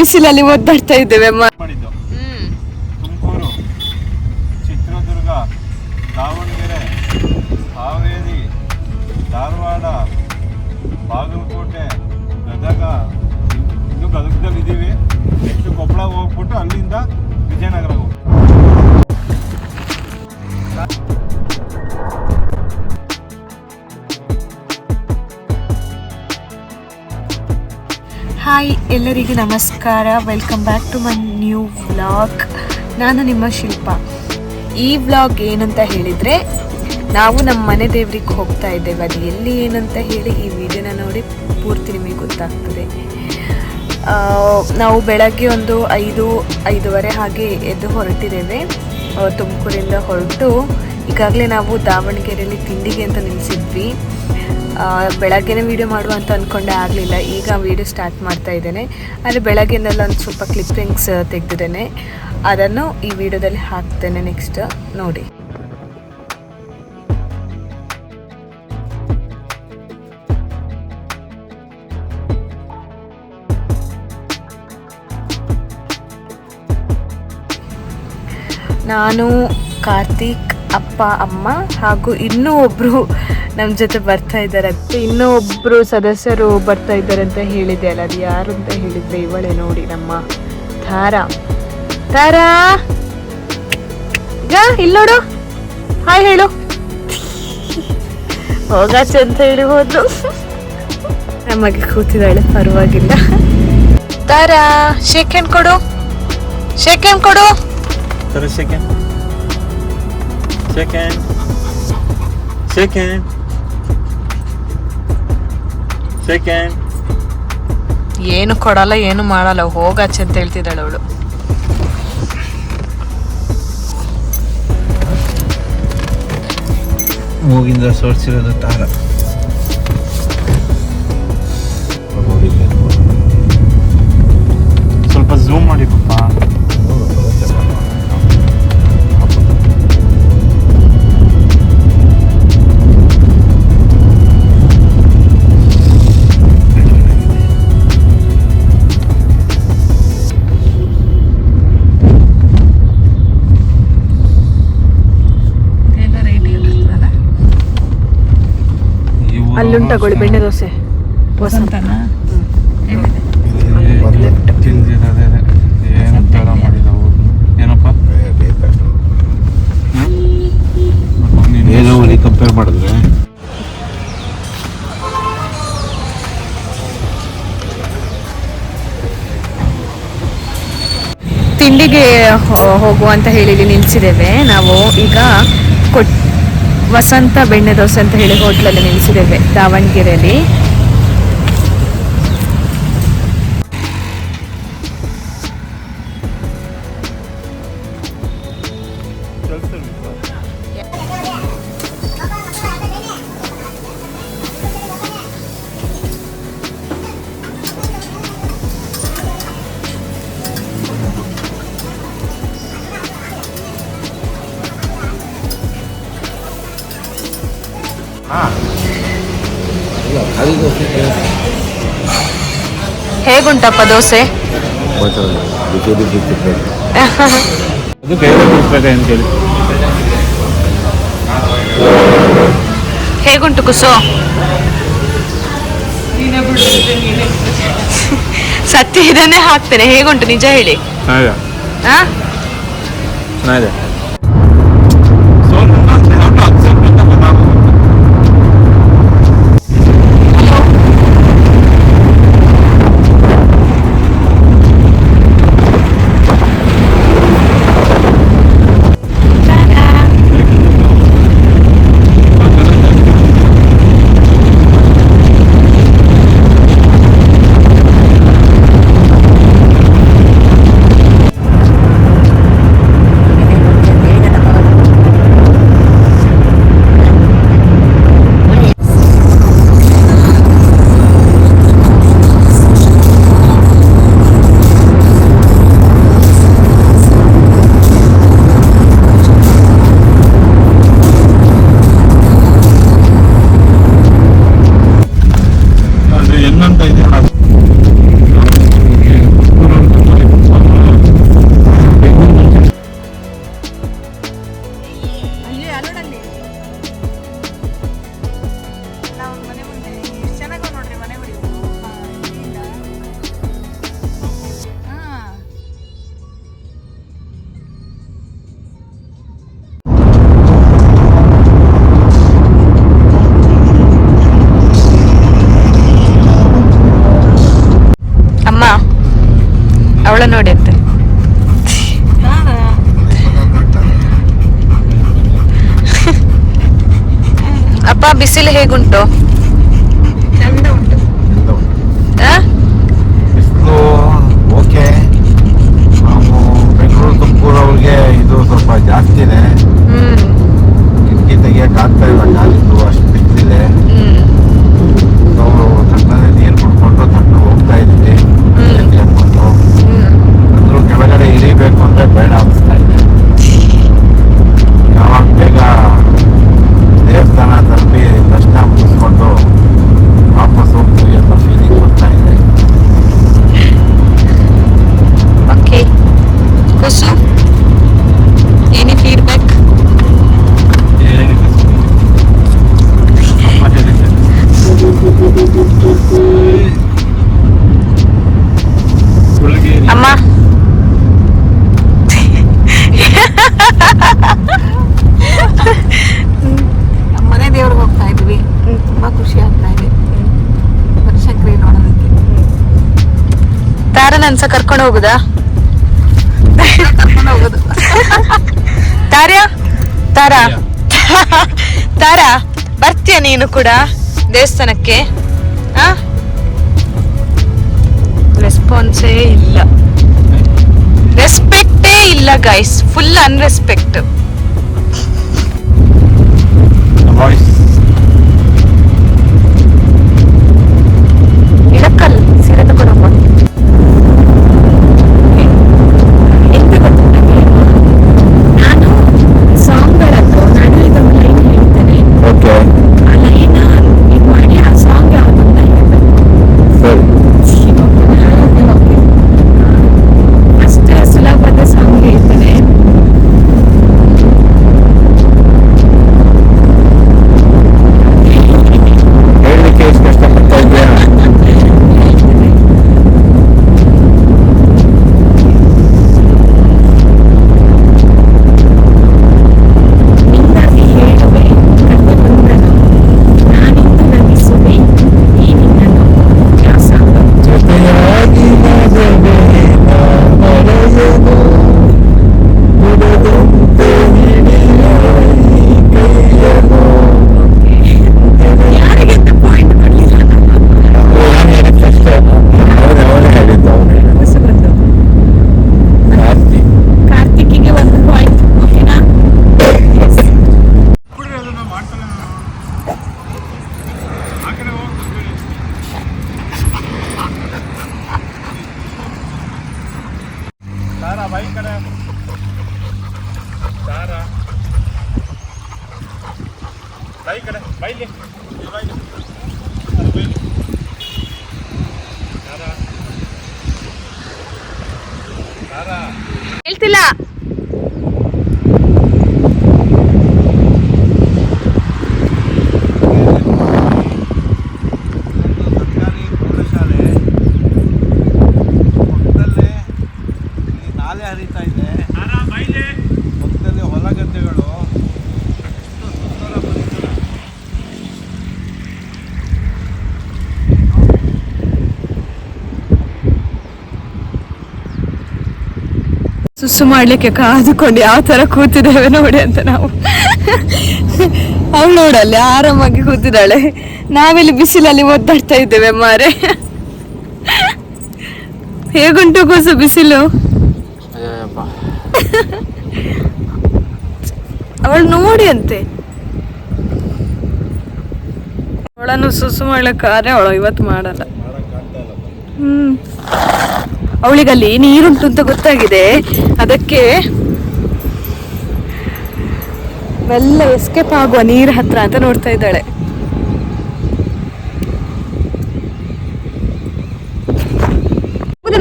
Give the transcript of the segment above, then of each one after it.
ಬಿಸಿಲಲ್ಲಿ ಒದ್ದಾಡ್ತಾ ಇದ್ದೇವೆ ಅಮ್ಮ. ತುಮಕೂರು, ಚಿತ್ರದುರ್ಗ, ದಾವಣಗೆರೆ, ಹಾವೇರಿ, ಧಾರವಾಡ, ಬಾಗಲಕೋಟೆ, ಗದಗ, ಇನ್ನು ಗದಗದಲ್ಲಿ ಇದ್ದೀವಿ. ನೆಕ್ಸ್ಟ್ ಕೊಪ್ಪಳ ಹೋಗ್ಬಿಟ್ಟು ಅಲ್ಲಿಂದ ವಿಜಯನಗರ ಹೋಗ್ತೀವಿ. ಹಾಯ್, ಎಲ್ಲರಿಗೂ ನಮಸ್ಕಾರ. Welcome back to my new vlog. ನಾನು ನಿಮ್ಮ ಶಿಲ್ಪ. ಈ ವ್ಲಾಗ್ ಏನಂತ ಹೇಳಿದರೆ, ನಾವು ನಮ್ಮ ಮನೆ ದೇವ್ರಿಗೆ ಹೋಗ್ತಾ ಇದ್ದೇವೆ. ಅದು ಎಲ್ಲಿ ಏನಂತ ಹೇಳಿ ಈ ವಿಡಿಯೋನ ನೋಡಿ ಪೂರ್ತಿ ನಿಮಗೆ ಗೊತ್ತಾಗ್ತದೆ. ನಾವು ಬೆಳಗ್ಗೆ ಒಂದು 5-5:30 ಹಾಗೆ ಎದ್ದು ಹೊರಟಿದ್ದೇವೆ. ತುಮಕೂರಿಂದ ಹೊರಟು ಈಗಾಗಲೇ ನಾವು ದಾವಣಗೆರೆಯಲ್ಲಿ ತಿಂಡಿಗೆ ಅಂತ ನಿಲ್ಲಿಸಿದ್ವಿ. ಬೆಳಗ್ಗೆನೇ ವೀಡಿಯೋ ಮಾಡುವ ಅಂತ ಅಂದ್ಕೊಂಡೆ, ಆಗಲಿಲ್ಲ. ಈಗ ವೀಡಿಯೋ ಸ್ಟಾರ್ಟ್ ಮಾಡ್ತಾ ಇದ್ದೇನೆ. ಆದರೆ ಬೆಳಗ್ಗೆನೆಲ್ಲ ಒಂದು ಸ್ವಲ್ಪ ಕ್ಲಿಪ್ಪಿಂಗ್ಸ್ ತೆಗೆದಿದ್ದೇನೆ, ಅದನ್ನು ಈ ವಿಡಿಯೋದಲ್ಲಿ ಹಾಕ್ತೇನೆ. ನೆಕ್ಸ್ಟ್ ನೋಡಿ. ನಾನು, ಕಾರ್ತಿಕ್, ಅಪ್ಪ, ಅಮ್ಮ ಹಾಗೂ ಇನ್ನೂ ಒಬ್ಬರು ನಮ್ಮ ಜೊತೆ ಬರ್ತಾ ಇದ್ದಾರೆ. ಇನ್ನೂ ಒಬ್ಬರು ಸದಸ್ಯರು ಬರ್ತಾ ಇದ್ದಾರೆ ಅಂತ ಹೇಳಿದೆ ಅಲ್ಲ, ಅದು ಯಾರು ಅಂತ ಹೇಳಿದರೆ ಇವಳೇ ನೋಡಿ, ನಮ್ಮ ತಾರಾ. ಈಗ ಇಲ್ಲಿ ನೋಡು, ಹಾಯ್ ಹೇಳು. ಹೋಗಾಚೆ ಅಂತ ಹೇಳಿ ಹೋದ್ರು. ನಮಗೆ ಕೂತಿದ್ದಾಳೆ, ಪರವಾಗಿಲ್ಲ. ತಾರಾ, ಶೇಕ್ ಹ್ಯಾಂಡ್ ಕೊಡು. ಏನು ಕೊಡಲ್ಲ, ಏನು ಮಾಡಲ್ಲ, ಹೋಗಾಚೆ ಅಂತ ಹೇಳ್ತಿದ್ದಾಳೆ ಅವಳು. ಮೂಗಿಂದ ಸೋರ್ಸಿರೋದು ತಾರ. ಸ್ವಲ್ಪ ಝೂಮ್ ಮಾಡಿ ಪಪ್ಪ. ಅಲ್ಲುಂಟು ತಗೊಳ್ಳಿ, ಬೆಣ್ಣೆ ದೋಸೆ. ವಸಂತನಾ? ಏನು ತರ ಮಾಡಿದವು ಏನಪ್ಪ, ಏನೋ ಒಲಿ ಕಂಪೇರ್ ಮಾಡಿದ್ರೆ. ತಿಂಡಿಗೆ ಹೋಗುವ ಅಂತ ಹೇಳಿ ನಿಲ್ಲಿಸಿದ್ದೇವೆ ನಾವು. ಈಗ ವಸಂತ ಬೆಣ್ಣೆ ದೋಸೆ ಅಂತ ಹೇಳಿ ಹೋಟ್ಲಲ್ಲಿ ನಿಲ್ಲಿಸಿದ್ದೇವೆ ದಾವಣಗೆರೆಯಲ್ಲಿ. ಹೇಗುಂಟಪ್ಪ ದೋಸೆ? ಹೇಗುಂಟು ಕುಸು? ಸತ್ಯ ಇದನ್ನೇ ಹಾಕ್ತೇನೆ. ಹೇಗುಂಟು ನಿಜ ಹೇಳಿ. ಅವಳ ನೋಡಿ ಅಂತೆ. ಅಪ್ಪ ಬಿಸಿಲು ಹೇಗುಂಟು? ಚಂದ ಉಂಟು. ಬಿಸಿಲು ಓಕೆ. ನಾವು ಬೆಂಗಳೂರು ತುಮಕೂರು ಅವ್ರಿಗೆ ಇದು ಸ್ವಲ್ಪ ಜಾಸ್ತಿನೇ. ಕಿಟಕಿ ತೆಗಿಯಕ್ಕೆ ಆಗ್ತಾ ಇಲ್ಲ, ಕಾಲಿದ್ದು ಅಷ್ಟು ಬಿಸಿಲಿದೆ. ನಾವು ತಣ್ಣನೆ ನೀರು ಕುಡ್ಕೊಂಡು ತಣ್ಣ ಹೋಗ್ತಾ ಇದ್ವಿ ಅಂದ್ಕೊಂಡು. ಅಂದ್ರೂ ಕೆಳಗಡೆ ಇಳಿಬೇಕು ಅಂದ್ರೆ ಬೇಡ ಅನಿಸ್ತಾ ಇದೆ. ಯಾವಾಗ ಬೇಗ ದೇವಸ್ಥಾನ ತಲುಪಿ ದರ್ಶನ ಮುಗಿಸ್ಕೊಂಡು ವಾಪಸ್ ಹೋಗ್ತೀವಿ ಅಂತ ಫೀಲಿಂಗ್ ಬರ್ತಾ ಇದೆ. Okay Kusu, any feedback? ಅಮ್ಮ ನಮ್ಮ ಮನೆ ದೇವ್ರಿಗೆ ಹೋಗ್ತಾ ಇದ್ವಿ. ತುಂಬಾ ಖುಷಿ ಆಗ್ತಾ ಇದೆ ಬನಶಂಕರಿ ನೋಡೋದಕ್ಕೆ. ತಾರ ನನ್ಸ ಕರ್ಕೊಂಡು ಹೋಗುದಾ? ಕರ್ಕೊಂಡು ಹೋಗೋದು. ತಾರ್ಯಾ ತಾರಾ ತಾರಾ ಬರ್ತೀಯ ನೀನು ಕೂಡ ದೇವಸ್ಥಾನಕ್ಕೆ? ರೆಸ್ಪಾನ್ಸೇ ಇಲ್ಲ, ರೆಸ್ಪೆಕ್ಟೇ ಇಲ್ಲ ಗೈಸ್, ಫುಲ್ ಅನ್ರೆಸ್ಪೆಕ್ಟ್. ವಾಯ್ಸ್ ಇಳಕ್ಕಲ್ ಸೀರೆ ತಗೊಂಡಪ್ಪ. ನಾನು ಸಾಂಗ್ಗಳದ್ದು ನಡುವೆ ಲೈನ್ ಹೇಳ್ತೇನೆ. ಓಕೆ ಆ ಲೈನ್ ಇದು ಮಾಡಿ ಆ ಸಾಂಗ್ ಯಾವುದು ಅಂತ ಹೇಳ್ಬೇಕು. ಸರಿ. ಫಸ್ಟ್ ಸುಲಭದ ಸಾಂಗ್ ಹೇಳ್ತೇನೆ. ಹೇಳಲಿಕ್ಕೆ ಎಷ್ಟು ಕಷ್ಟಪಡ್ತಾ ಇದ್ಯಾ? ನಿನ್ನಾಗಿ ಹೇಳುವೆ ಕಣ್ಣು ಬಂದನು, ನಾನಿಂದು ನಗಿಸುವೆ ಈ ನಿನ್ನನ್ನು. ಯಾವ ಸಾಂಗ್? ಜೊತೆಯಾಗಿ ನಗವೆ ಮರೆಯಲು ಬಿಡದಂತೆ ಹಿಡಿಯ ಈ ಕೈಯನು. ಯಾರಿಗೆ ಅಂತ ಪಾಯಿಂಟ್ ಕೊಡ್ಲಿಲ್ಲ ಅವನೇ ಹೇಳಿದ್ದು, ಅವನೇ ಹೊಸಬರದ್ದು. ಕಾರ್ತಿ. ಕಾರ್ತಿಕ್ಕಿಗೆ ಒಂದು ಪಾಯಿಂಟ್. ಓಕೆನಾ? ತಾರಾ ಬಾಯಿ ಕಡೆ, ತಾರಾ ಬಾಯಿ ಕಡೆ, ಬೈಲಿ ಬೈಲಿ ತಾರಾ ತಾರಾ ಹೇಳ್ತಿಲ್ಲ. ಸರ್ಕಾರಿ ಪ್ರೌಢಶಾಲೆ ಪಕ್ಕದಲ್ಲೇ ಈ ನಾಲೆ ಹರಿತಾ ಇದೆ. ಪಕ್ಕದಲ್ಲಿ ಹೊಲ ಗದ್ದೆಗಳು. ಎಷ್ಟು ಸುಂದರ ಪರಿಸರ. ಸುಸ್ಸು ಮಾಡ್ಲಿಕ್ಕೆ ಕಾದುಕೊಂಡು ಯಾವ ತರ ಕೂತಿದ್ದೇವೆ ನೋಡಿ ಅಂತ ನಾವು. ಅವಳು ನೋಡಲ್ಲಿ ಆರಾಮಾಗಿ ಕೂತಿದ್ದಾಳೆ, ನಾವಿಲ್ಲಿ ಬಿಸಿಲಲ್ಲಿ ಒದ್ದಾಡ್ತಾ ಇದ್ದೇವೆ ಮಾರೆ. ಹೇಗುಂಟು ಕೂಸು ಬಿಸಿಲು? ಅವಳು ನೋಡಿ ಅಂತೆ, ಅವಳನ್ನು ಸುಸ್ಸು ಮಾಡ್ಲಿಕ್ಕಾದ್ರೆ ಅವಳು ಇವತ್ತು ಮಾಡಲ್ಲ. ಅವಳಿಗಲ್ಲಿ ನೀರುಂಟು ಅಂತ ಗೊತ್ತಾಗಿದೆ, ಅದಕ್ಕೆ ಮೆಲ್ಲ ಎಸ್ಕೇಪ್ ಆಗುವ ನೀರ್ ಹತ್ರ ಅಂತ ನೋಡ್ತಾ ಇದ್ದಾಳೆ.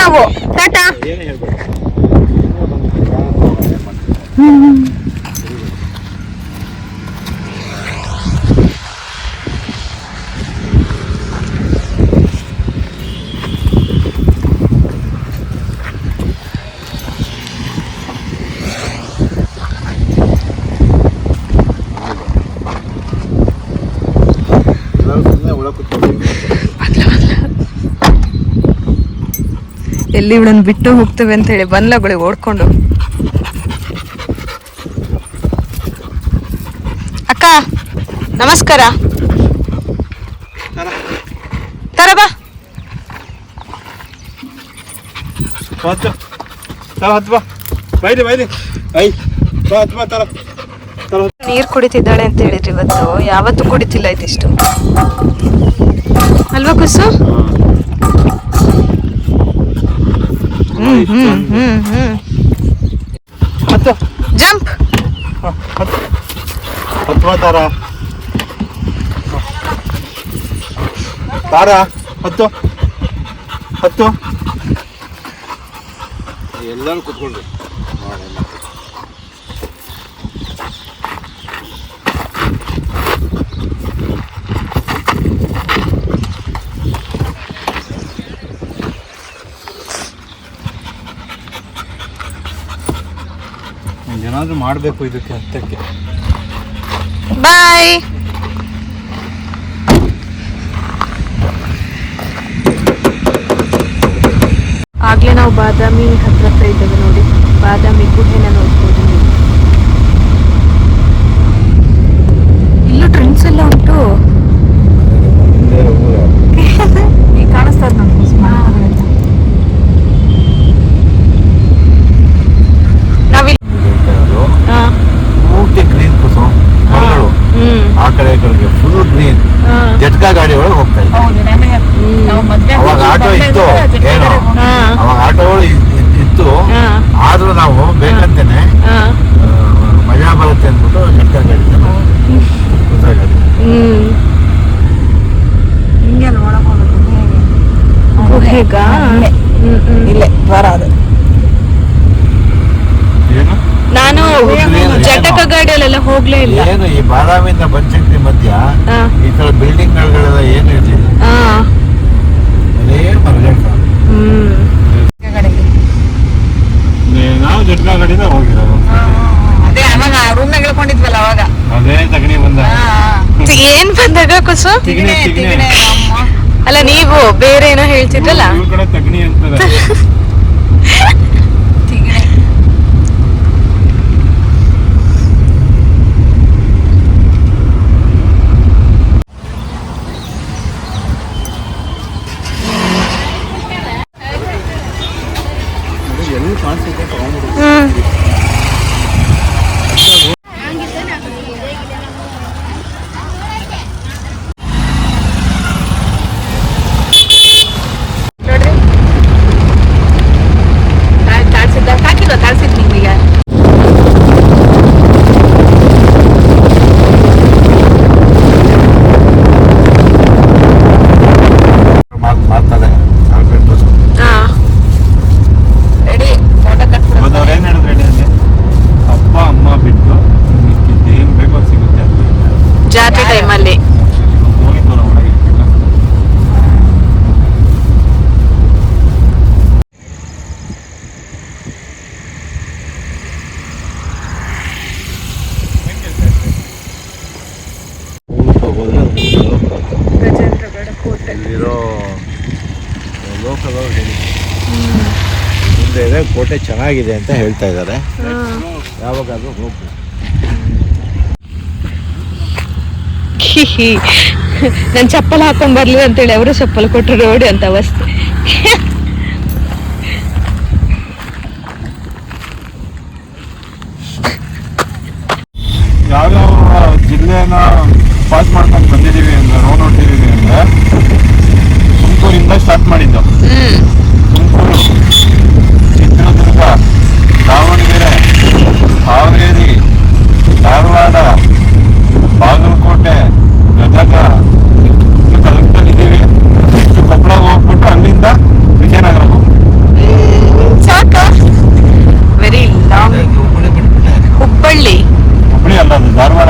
ನಾವು ಟಾಟಾ. ಏನು ಹೇಳ್ಬೇಕು? ಎಲ್ಲಿ ಇವಳನ್ನ ಬಿಟ್ಟು ಹೋಗ್ತೇವೆ ಅಂತ ಹೇಳಿ ಬಂದ್ಲಗಳು ಓಡ್ಕೊಂಡು. ಅಕ್ಕ ನಮಸ್ಕಾರ. ತರ ಬಾ. ನೀರ್ ಕುಡಿತಿದ್ದಾಳೆ ಅಂತ ಹೇಳಿದ್ರಿ ಇವತ್ತು. ಯಾವತ್ತೂ ಕುಡಿತಿಲ್ಲ ಇದಿಷ್ಟು ಅಲ್ವಾ ಕುಸು? ಜಂಪ್ ಎಲ್ಲಾನು ಕುತ್ಕೊಂಡ್ರಿ. ಏನಾದ್ರೂ ಮಾಡಬೇಕು ಇದಕ್ಕೆ ಹತ್ತಕ್ಕೆ. ಬಾಯ್. ಆಗ್ಲೇ ನಾವು ಬಾದಾಮಿ ಹತ್ರ ಇದ್ದೇವೆ ನೋಡಿ. ಬಾದಾಮಿ ಗುಹೆನ ನೋಡ್ಬೋದು ನೀವು. ಇಲ್ಲೂ ಟ್ರೆಂಡ್ಸ್ ಎಲ್ಲ ಉಂಟು. ಈಗ ಕಾಣಿಸ್ತದ ನೋಡಿ ಪೂರ್ತಿ ಗ್ರೀನ್ ಕುಸು ಮರಗಳು, ಆ ಕಡೆ ಕಡೆಗೆ ಫುಲ್ ಗ್ರೀನ್. ಜಟ್ಕಾ ಗಾಡಿ ಒಳಗೆ ಹೋಗ್ತಾ ಇದ್ದೆ. ಅವಾಗ ಆಟೋ ಇತ್ತು ಏನು, ಅವಾಗ ಆಟೋಗಳು ಇತ್ತು. ಆದ್ರೂ ನಾವು ಬೇಕಂತೇನೆ ಮಜಾ ಬರುತ್ತೆ ಅಂದ್ಬಿಟ್ಟು ಜಟ್ಕಾ ಗಾಡಿ ಹೊಸ ಗಾಡಿ. ಹಿಂಗೆ ನೋಡಬಹುದು ಗುಹೆಗ ಇಲ್ಲೇ ದ್ವಾರ ಅದು. ಏನು ನಾನು ಜಟಕ ಗಾಡಿಯಲ್ಲೆಲ್ಲ ಹೋಗ್ಲೇ ಇಲ್ಲ. ಏನು ಈ ಬಾದಾಮಿಯಿಂದ ಬನಶಂಕರಿ ಮಧ್ಯ ಈ ತರ ಬಿಲ್ಡಿಂಗ್ ಗಳೆಲ್ಲ ಏನು ಇರ್ಲಿಲ್ಲ. ಅದೇ ಮರಗಟ್ಟ. ನಾವು ಜಟ್ಕಾ ಗಾಡಿನ ಹೋಗಿರೋದು. ಅದೇ ಅವಾಗ ರೂಮ್ನಾಗ ಹೇಳ್ಕೊಂಡಿದ್ವಲ್ಲ ಅವಾಗ. ಅದೇ ತಗಣಿ ಬಂದ. ಏನ್ ಬಂದಾಗ ಕುಸು? ಅಲ್ಲ ನೀವು ಬೇರೆ ಏನೋ ಹೇಳ್ತಿದ್ರಲ್ಲ. ಇವ್ರ ಕಡೆ ತಗಣಿ ಅಂತದ. ಎಲ್ಲಿ ಕಾಣಿಸುತ್ತೆ ಜಾತ್ರೆ ಟೈಮಲ್ಲಿ. ಇಲ್ಲಿರೋ ಲೋಕಲ್ ಮುಂದೆ ಇದೆ ಕೋಟೆ, ಚೆನ್ನಾಗಿದೆ ಅಂತ ಹೇಳ್ತಾ ಇದ್ದಾರೆ. ಯಾವಾಗಾದ್ರೂ ಹೋಗ್ಬೋದು. ನನ್ ಚಪ್ಪಲ್ ಹಾಕೊಂಡ್ ಬರ್ಲಿ ಅಂತೇಳಿ ಅವರು ಚಪ್ಪಲ್ ಕೊಟ್ಟರು ನೋಡಿ ಅಂತ ಅವಸ್ಥೆ. ಯಾವ್ಯಾವ ಜಿಲ್ಲೆನ ಪಾಸ್ ಮಾಡ್ಕೊಂಡು ಬಂದಿದ್ದೀವಿ ಅಂದ್ರೆ ನೋಡ್ತಿದ್ದೀವಿ ಅಂದ್ರೆ ತುಮಕೂರಿಂದ ಸ್ಟಾರ್ಟ್ ಮಾಡಿದ್ದು. ತುಮಕೂರು, ಚಿತ್ರದುರ್ಗ, ದಾವಣಗೆರೆ, ಹಾವೇರಿ, ಧಾರವಾಡ, ಬಾಗಲಕೋಟೆ, ಗದಗ ಕಲ್ಕೊಂಡಿದ್ದೀವಿ. ಕೊಪ್ಪಳ ಹೋಗ್ಬಿಟ್ಟು ಅಲ್ಲಿಂದ ವಿಜಯನಗರ ಸಾಕ. Very long. ಹುಬ್ಬಳ್ಳಿ ಹುಬ್ಬಳ್ಳಿ ಅಲ್ಲ, ಅದು ಧಾರವಾಡ.